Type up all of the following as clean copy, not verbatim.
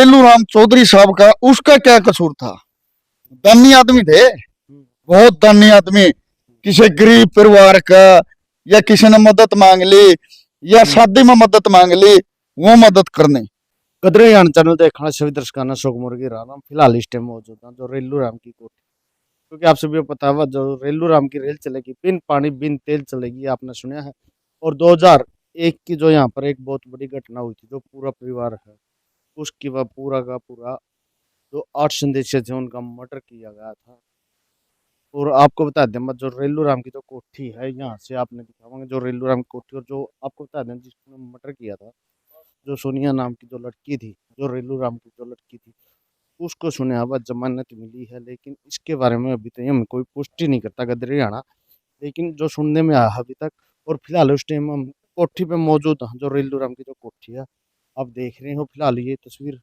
रेलू राम चौधरी साहब का उसका क्या कसूर था? दानी आदमी थे, बहुत दानी आदमी। किसी गरीब परिवार का या किसी ने मदद मांग ली या शादी में मदद मांग ली, वो मदद करने। कदरे यान चैनल देखना सभी दर्शकों ने शोक मुर्गी राम फिलहाल इस टाइम मौजूद है जो रेलू राम की कोठी, क्योंकि आप सभी को पता है जो रेलू राम की रेल चलेगी बिन पानी बिन तेल चलेगी, आपने सुना है। और 2001 की जो यहाँ पर एक बहुत बड़ी घटना हुई थी, जो पूरा परिवार है उसकी वह पूरा का पूरा जो 8 संदेश थे उनका मर्डर किया गया था। और आपको बता दें जो रेलू राम की जो कोठी है, यहाँ से आपने दिखावांगे जो रेलू राम की कोठी, और जो आपको बता दें जिसने मर्डर किया था, जो सोनिया नाम की जो लड़की थी, जो रेलू राम की जो लड़की थी, उसको सुने अब जमानत मिली है। लेकिन इसके बारे में अभी तक हम कोई पुष्टि नहीं करता गदरियाना, लेकिन जो सुनने में आया अभी तक। और फिलहाल उस टाइम हम कोठी पे मौजूद हैं, जो रेलू राम की जो कोठी है आप देख रहे हो फिलहाल ये तस्वीर।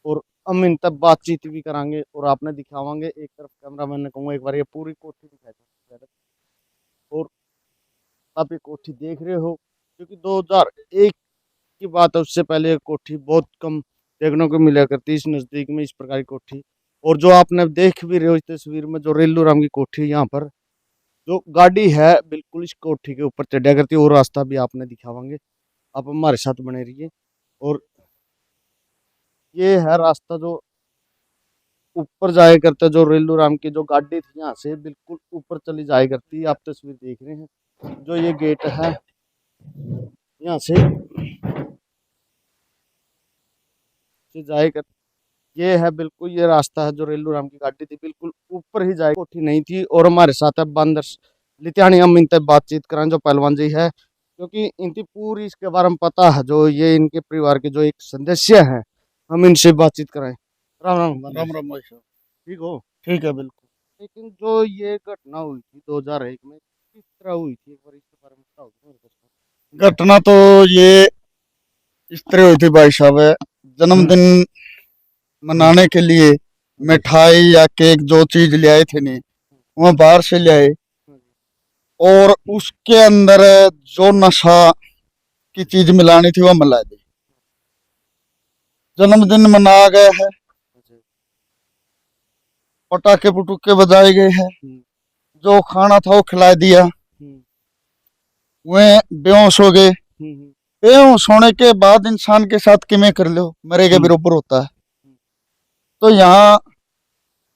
और हम इन तब बातचीत भी करांगे और आपने दिखावांगे। एक तरफ कैमरा मैन ने कहूँगा एक बार ये पूरी कोठी दिखाई दे। और आप ये कोठी देख रहे हो, क्योंकि 2001 की बात है, उससे पहले ये कोठी बहुत कम देखने को मिला करती इस नज़दीक में इस प्रकार की कोठी। और जो आपने देख भी रहे हो इस तस्वीर में जो रेलू राम की कोठी, यहाँ पर जो गाड़ी है बिल्कुल इस कोठी के ऊपर चढ़ा करती है, और रास्ता भी आपने दिखावांगे, आप हमारे साथ बने रहिए। और ये है रास्ता जो ऊपर जाया करता है, जो रेलू राम की जो गाड़ी थी यहाँ से बिल्कुल ऊपर चली जाया करती है। आप तस्वीर देख रहे हैं जो ये गेट है यहाँ से जाया कर, ये है बिल्कुल ये रास्ता है जो रेलू राम की गाड़ी थी बिल्कुल ऊपर ही जाए, कोठी नहीं थी। और हमारे साथ है बंदर लित्यानी, हम इनसे बातचीत कराएं जो पहलवान जी है, क्योंकि इनकी पूरी इसके बारे में पता है, जो ये इनके परिवार के जो एक सदस्य हैं, हम इनसे बातचीत कराएं। राम राम राम राम भाई साहब। ठीक हो? ठीक है, बिल्कुल। लेकिन जो ये घटना हुई थी 2001 में, किस तरह हुई थी एक बार इसके बारे में बताओ मेरे को। घटना तो ये इस तरह हुई थी भाई साहब, जन्मदिन मनाने के लिए मिठाई या केक जो चीज ले आए थे नहीं, वो बाहर से ले आए, और उसके अंदर जो नशा की चीज मिलानी थी वो मिला दी। जन्मदिन मना गया है, पटाखे पुटुके बजाए गए हैं, जो खाना था वो खिला दिया, वे बेहोश हो गए। बेहोश होने के बाद इंसान के साथ किमें कर लो, मरे के बराबर होता है। तो यहाँ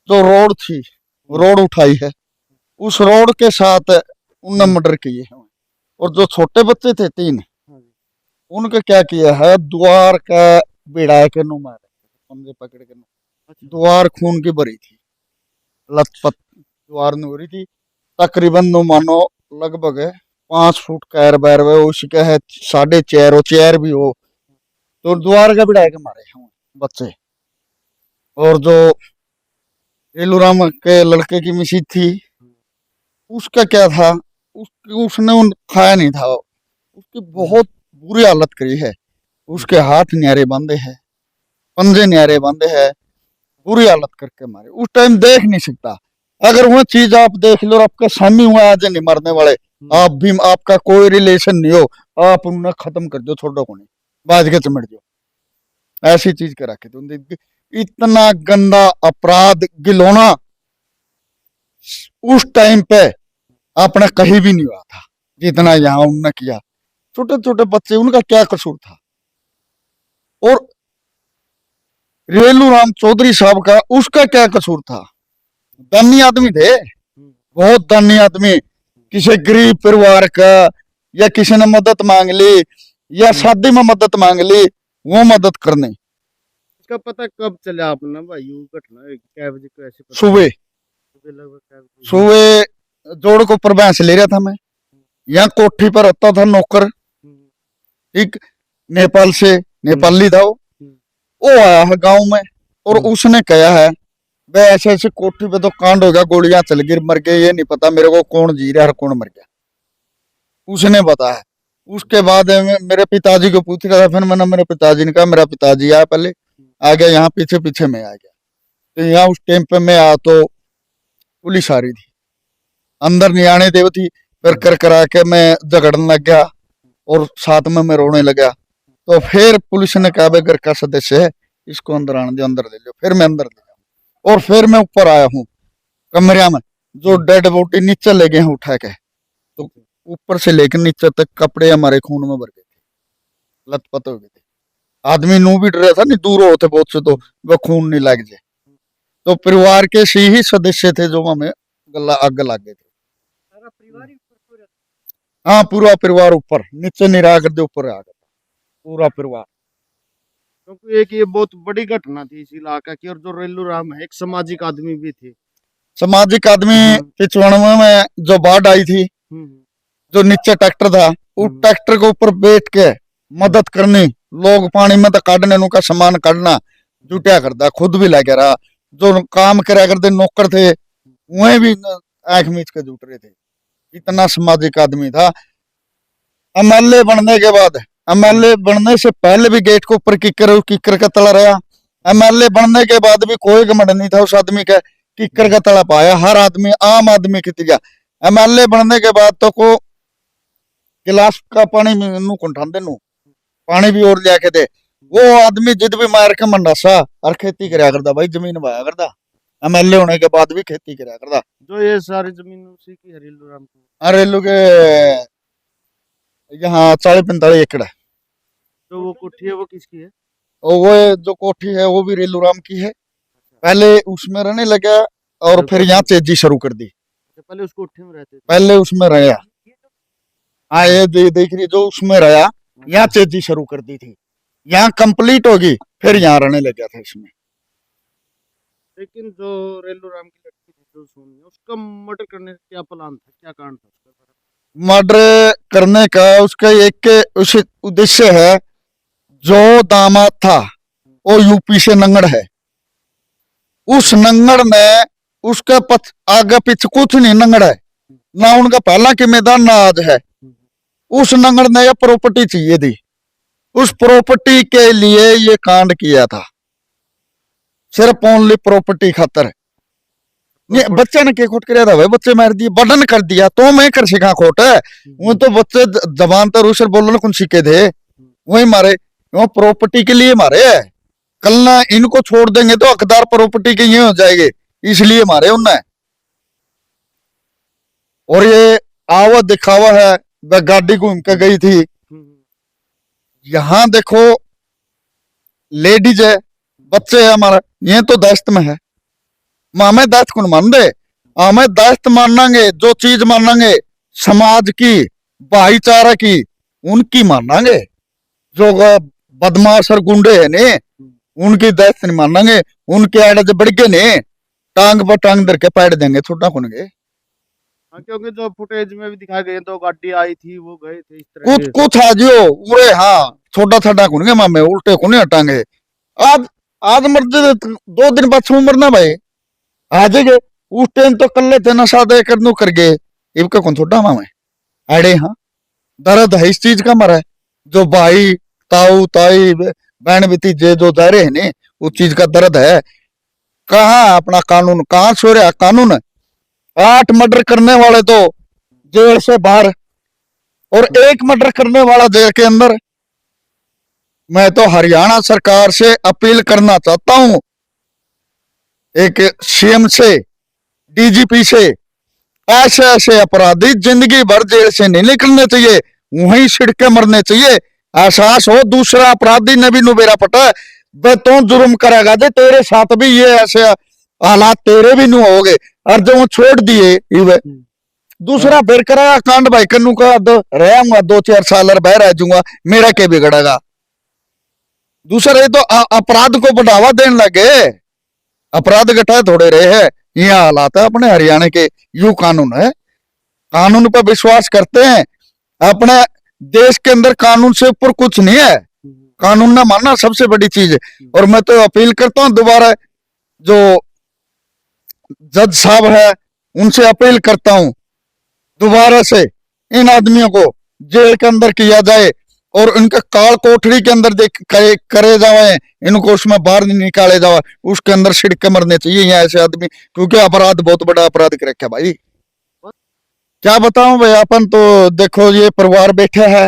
जो रोड थी, रोड उठाई है, उस रोड के साथ उनने मर्डर किए हैं। और जो छोटे बच्चे थे 3, उनका क्या किया है, द्वार का बिड़ा के नु मारे, पंजे पकड़ के द्वार खून की भरी थी, लथपथ द्वार न हो रही थी। तकरीबन नु मानो लगभग 5 फुट कैर बैर वे उसका है 4.5 हो, 4 भी हो, तो द्वार का बिड़ा के मारे हैं बच्चे। और जो रेलू राम के लड़के की मिसी थी, उसका क्या था, उसने खाया नहीं था, उसकी बहुत बुरी हालत करी है। उसके हाथ न्यारे बांधे हैं, पंजे न्यारे बांधे हैं, बुरी हालत करके मारे। उस टाइम देख नहीं सकता, अगर वो चीज आप देख लो और आपका सामने हुआ आज नहीं मरने वाले, आप भी आपका कोई रिलेशन नहीं हो, आप उन्हें खत्म कर दो, छोड़ो को नहीं, बाज के चमट दो, ऐसी चीज करा के तुम। इतना गंदा अपराध गिलोना उस टाइम पे आपने कहीं भी नहीं हुआ था जितना यहाँ उन्होंने किया। छोटे छोटे बच्चे, उनका क्या कसूर था? और रेलू राम चौधरी साहब का उसका क्या कसूर था? दानी आदमी थे, बहुत दानी आदमी। किसी गरीब परिवार का या किसी ने मदद मांग ली या शादी में मदद मांग ली, वो मदद करने। इसका पता कब चला आपने भाई ये घटना, क्या बजे को ऐसे पता? सुबह लगभग सुबह जोड़ को ऊपर भैंस ले रहा था मैं, यहाँ कोठी पर रहता था नौकर, ठीक, नेपाल से, नेपाली था वो आया है गांव में, और उसने कहा है भाई ऐसे ऐसे कोठी पे तो कांड हो गया, गोलियां चल गई, मर गए, ये नहीं पता मेरे को कौन जी रहा है कौन मर गया, उसने बताया। उसके बाद मेरे पिताजी को पूछ रहा था, फिर मैंने मेरे पिताजी ने कहा मेरा पिताजी आया, पहले आ गया, यहाँ पीछे पीछे में आ गया। तो यहाँ उस टाइम पे मैं आया तो पुलिस आ रही थी, अंदर नहीं आने देव थी, फिर कर करा के मैं झगड़ने लग गया और साथ में मैं रोने लगा। तो फिर पुलिस ने कहा भाई घर का सदस्य है, इसको अंदर आने दो, अंदर ले लो। फिर मैं अंदर ले जाऊँ और फिर मैं ऊपर आया हूँ कमरे में, जो डेड बॉडी नीचे ले गए हैं उठा के, तो ऊपर से लेकर नीचे तक कपड़े हमारे खून में भर गए थे, लथपथ हो गए थे। आदमी नू भी डर रहा था, नहीं दूर होते बहुत से तो वह खून नहीं लग जाए। तो परिवार के ही सदस्य थे जो हमें गला आग लग गए थे। सारा परिवार ही ऊपर सो रहता हाँ, पूरा परिवार ऊपर, नीचे निरा कर दे, ऊपर आ गया पूरा परिवार। क्योंकि एक ये बहुत बड़ी घटना थी इस इलाका की, और जो रेलू राम है एक सामाजिक आदमी भी थे। सामाजिक आदमी 95 में जो बाढ़ आई थी, जो नीचे ट्रैक्टर था, उस ट्रैक्टर के ऊपर बैठ के मदद करनी, लोग पानी में तो काटने उनका सामान काटना जुटिया करता, खुद भी लगे रहा। जो काम करा करते नौकर थे वह भी आंख मीच के जुट रहे थे। इतना सामाजिक आदमी था। एमएलए बनने के बाद, एमएलए बनने से पहले भी गेट के ऊपर किक्कर का तला रहा। एमएलए बनने के बाद भी कोई घमंड नहीं था उस आदमी का, किक्कर का तला पाया हर आदमी, आम आदमी की गया। एमएलए बनने के बाद तो को गिलास का पानी नू कुंठांदे नू पानी भी और लिया के दे, वो आदमी जिद भी मार के मंडासा और खेती कराया करता भाई, जमीन वाया करता। एमएलए होने के बाद भी खेती कराया करता। जो ये सारी जमीन उसी की है रेलू राम की। अरे लोग यहाँ 40-45 एकड़ है। जो वो कोठी है वो किसकी है? और वो जो कोठी है वो भी रेलू राम की है। पहले उसमें रहने लगा और फिर यहाँ तेजी शुरू कर दी। पहले उस कोठी में रहते थे? पहले उसमें रहा। हाँ, ये देख रही जो उसमें रहा, यहाँ तेजी शुरू कर दी थी, यहाँ कंप्लीट होगी फिर यहाँ रहने लग गया था इसमें। लेकिन जो रेलू राम की लड़की थी जो सोनी, उसका मर्डर करने का क्या प्लान था, क्या कारण था उसका? मर्डर करने का उसका एक उद्देश्य है, जो दामाद था वो यूपी से नंगड़ है। उस नंगड़ ने उसका आगे पीछे कुछ नहीं, नंगड़ है ना, उनका पहला के मैदान ना आज है। उस नंगड़ ने यह प्रॉपर्टी चाहिए थी, उस प्रॉपर्टी के लिए ये कांड किया था, सिर्फ ओनली प्रॉपर्टी खातर। बच्चे ने क्या खोट कराया था भाई, बच्चे मार दिए, बदन कर दिया, तो मैं कर सिखा खोट है। वो तो बच्चे जबान तर उसे बोलने कौन सीखे थे, वही मारे, वो प्रॉपर्टी के लिए मारे। कल ना इनको छोड़ देंगे तो हकदार प्रॉपर्टी के ये हो जाएंगे, इसलिए मारे उनने। और ये आवा दिखावा है, वह गाड़ी घूम के गई थी। यहाँ देखो लेडीज है, बच्चे है हमारा, ये तो दहशत में है। हमें दहशत कौन मान दे, हमें दहशत मानेंगे, जो चीज मानेंगे समाज की, भाईचारा की, उनकी मानेंगे। जो बदमाश और गुंडे है ने, उनकी दहशत नहीं मानेंगे। उनके आड़े से बढ़ गए ने, टांग पर टांग धर के पैर देंगे, छोटा कौन गए। हाँ, क्योंकि जो फुटेज में भी दिखाई गई तो गाड़ी आई थी, वो गए थे इस तरह कुछ कुछ है जो उरे, हाँ छोटा छोटा कौन गए मामे, उल्टे कौन हटांगे। आज आज मर्जी 2 दिन बाद छू मरना भाई, आ जाएंगे। उस टाइम तो कर लेते नशा दे कर नू कर गए, इनका कौन छोटा मामे अड़े। हाँ, दर्द है इस चीज का मरा, जो भाई ताऊ ताई बहन भतीजे जो जा रहे हैं ने, उस चीज का दर्द है। कहाँ अपना कानून, कहाँ सो रहा कानून। 8 मर्डर करने वाले तो जेल से बाहर, और 1 मर्डर करने वाला जेल के अंदर। मैं तो हरियाणा सरकार से अपील करना चाहता हूं, एक सीएम से, डीजीपी से, ऐसे ऐसे अपराधी जिंदगी भर जेल से नहीं निकलने चाहिए, वहीं छिड़के मरने चाहिए। एहसास हो दूसरा अपराधी ने भी नुबेरा पटा है, वे तो जुर्म करेगा दे, तेरे साथ भी ये ऐसे हालात तेरे भी नु हो गए, और जो छोड़ दिए दूसरा फिर करेगा कांड भाई, कन्नू का रहूंगा 2-4 साल और बह रह जाऊंगा, मेरा क्या बिगड़ेगा। दूसरे तो अपराध को बढ़ावा देने लगे, अपराध घटा थोड़े रहे हैं। ये हालात है अपने हरियाणा के, यू कानून है, कानून पर विश्वास करते हैं। अपने देश के अंदर कानून से ऊपर कुछ नहीं है, कानून ना मानना सबसे बड़ी चीज है। और मैं तो अपील करता हूं दोबारा, जो जज साहब है उनसे अपील करता हूं, दोबारा से इन आदमियों को जेल के अंदर किया जाए, और उनके काल कोठरी के अंदर देख करे जाए, इनको उसमें बाहर नहीं निकाले जाए, उसके अंदर छिड़क के मरने चाहिए यहाँ ऐसे आदमी, क्योंकि अपराध बहुत बड़ा अपराध कर रखा भाई। क्या बताऊं भाई, अपन तो देखो ये परिवार बैठे है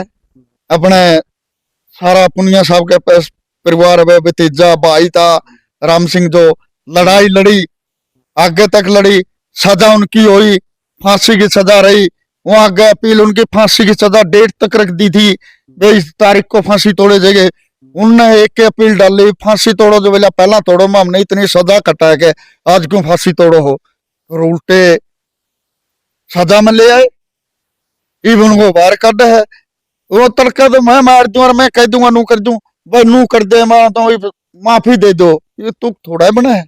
अपने, सारा पुनिया साहब के पास परिवार में भतीजा भाई था राम सिंह, जो लड़ाई लड़ी, आगे तक लड़ी, सजा उनकी हुई, फांसी की सजा रही। वहां आगे अपील, उनकी फांसी की सजा डेट तक रख दी थी, वे इस तारीख को फांसी तोड़े जगह उनने एक के अपील डाली, फांसी तोड़ो जो बोला पहला तोड़ो, मैं हमने इतनी सजा कटा के आज क्यों फांसी तोड़ो हो, और उल्टे सजा में ले आए, इब उनको बाहर कर है। वो तड़का तो मैं मार दूं और मैं कह दूंगा नू कर दूं, वह नू कर दे, मैं तो माफी दे दो, ये तुक थोड़ा बना है।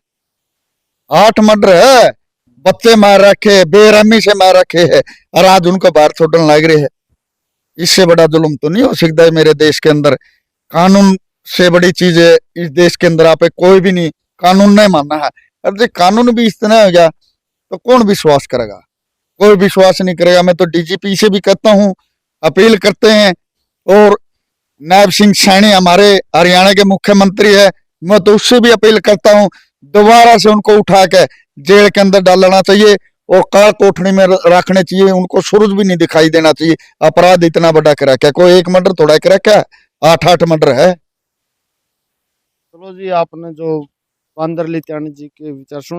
8 मर्डर है, बच्चे मार रखे, बेरहमी से मार रखे है, और आज उनको बाहर छोड़ने लग रहे हैं। इससे बड़ा जुल्म तो नहीं हो सकता है मेरे देश के अंदर। कानून से बड़ी चीज है इस देश के अंदर, आप कोई भी नहीं, कानून नहीं मानना है। अरे कानून भी इस तरह हो गया तो कौन विश्वास करेगा, कोई विश्वास नहीं करेगा। मैं तो डीजीपी से भी कहता हूं, अपील करते हैं, और नायब सिंह सैनी हमारे हरियाणा के मुख्यमंत्री है, मैं तो उससे भी अपील करता हूं, दोबारा से उनको उठा के जेल के अंदर डालना चाहिए और काल कोठरी में रखने चाहिए, उनको सूरज भी नहीं दिखाई देना चाहिए। अपराध इतना बड़ा करा क्या, कोई एक मर्डर थोड़ा करा क्या, 8 मर्डर है। चलो जी, आपने जो बांदर लित्यानी जी के विचार सुन